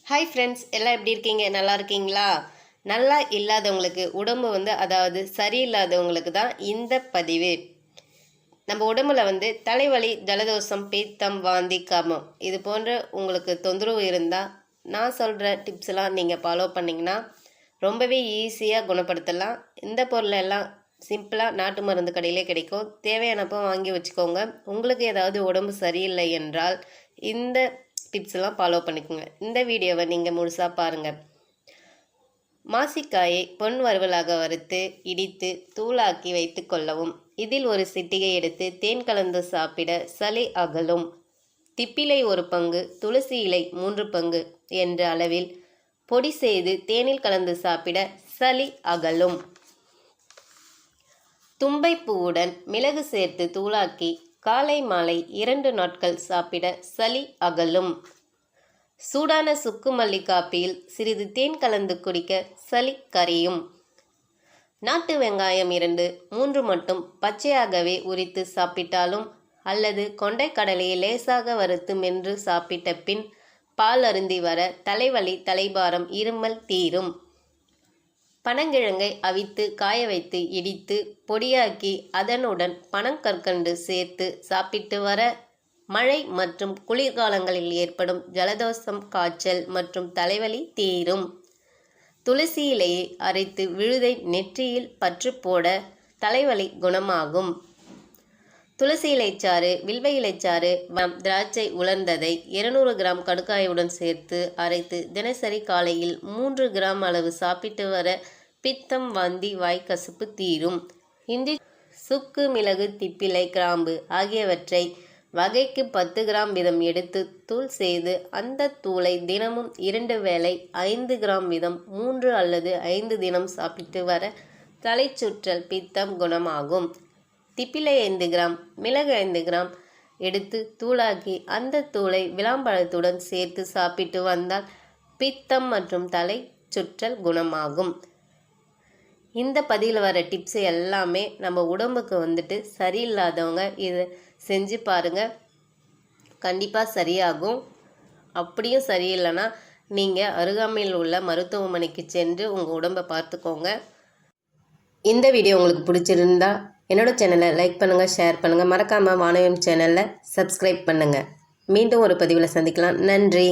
Hi friends, எல்லாம் எப்படி இருக்கீங்க? நல்லா இருக்கீங்களா? நல்லா இல்லாதவங்களுக்கு உடம்பு அதாவது சரியில்லாதவங்களுக்கு தான் இந்த பதிவு. நம்ம உடம்புல தலைவலி, ஜலதோஷம், பீத்தம், வாந்தி, கபம் இது போன்ற உங்களுக்கு தொந்தரவு இருந்தால் நான் சொல்கிற டிப்ஸ்லாம் நீங்கள் ஃபாலோ பண்ணிங்கன்னா ரொம்பவே ஈஸியாக குணப்படுத்தலாம். இந்த பொருளெல்லாம் சிம்பிளாக நாட்டு மருந்து கடையிலே கிடைக்கும். தேவையானப்போ வாங்கி வச்சுக்கோங்க. உங்களுக்கு ஏதாவது உடம்பு சரியில்லை என்றால் இந்த டிப்ஸ்லாம் ஃபாலோ பண்ணிக்கோங்க. இந்த வீடியோவை நீங்கள் முழுசாக பாருங்கள். மாசிக்காயை பொன் வறுவலாக வறுத்து இடித்து தூளாக்கி வைத்து கொள்ளவும். இதில் ஒரு சிட்டிகை எடுத்து தேன் கலந்து சாப்பிட சளி அகலும். திப்பிலை 1 பங்கு, துளசி இலை 3 பங்கு என்ற அளவில் பொடி செய்து தேனில் கலந்து சாப்பிட சளி அகலும். தும்பைப்பூவுடன் மிளகு சேர்த்து தூளாக்கி காலை மாலை 2 நாட்கள் சாப்பிட சளி அகலும். சூடான சுக்கு மல்லி காப்பியில் சிறிது தேன் கலந்து குடிக்க சளி கரையும். நாட்டு வெங்காயம் 2, 3 மட்டும் பச்சையாகவே உரித்து சாப்பிட்டாலும் அல்லது கொண்டை கடலையை லேசாக வறுத்து மென்று சாப்பிட்ட பின் பால் அருந்தி வர தலைவலி, தலைபாரம், இருமல் தீரும். பனங்கிழங்கை அவித்து காய வைத்து இடித்து பொடியாக்கி அதனுடன் பனங்கற்கண்டு சேர்த்து சாப்பிட்டு வர மழை மற்றும் குளிர்காலங்களில் ஏற்படும் ஜலதோஷம், காய்ச்சல் மற்றும் தலைவலி தீரும். துளசி இலையை அரைத்து விழுதை நெற்றியில் பற்று போட தலைவலி குணமாகும். துளசி இலைச்சாறு, வில்வ இலைச்சாறு, திராட்சை உலர்ந்ததை 200 கிராம் கடுக்காயுடன் சேர்த்து அரைத்து தினசரி காலையில் 3 கிராம் அளவு சாப்பிட்டு வர பித்தம், வாந்தி, வாய்க்கசப்பு தீரும். இஞ்சி, சுக்கு, மிளகு, திப்பிலை, கிராம்பு ஆகியவற்றை வகைக்கு 10 கிராம் வீதம் எடுத்து தூள் செய்து அந்த தூளை தினமும் 2 வேளை 5 கிராம் வீதம் 3 அல்லது 5 தினம் சாப்பிட்டு வர தலை சுற்றல், பித்தம் குணமாகும். திப்பிலை 5 கிராம், மிளகு 5 கிராம் எடுத்து தூளாக்கி அந்த தூளை விளாம்பழத்துடன் சேர்த்து சாப்பிட்டு வந்தால் பித்தம் மற்றும் தலை சுற்றல் குணமாகும். இந்த பதிவில் வர டிப்ஸ் எல்லாமே நம்ம உடம்புக்கு சரியில்லாதவங்க இதை செஞ்சு பாருங்கள். கண்டிப்பாக சரியாகும். அப்படியும் சரியில்லைன்னா நீங்கள் அருகாமையில் உள்ள மருத்துவமனைக்கு சென்று உங்கள் உடம்பை பார்த்துக்கோங்க. இந்த வீடியோ உங்களுக்கு பிடிச்சிருந்தா என்னோடய சேனலை லைக் பண்ணுங்கள், ஷேர் பண்ணுங்கள். மறக்காமல் வானகம் சேனலை சப்ஸ்கிரைப் பண்ணுங்கள். மீண்டும் ஒரு பதிவில் சந்திக்கலாம். நன்றி.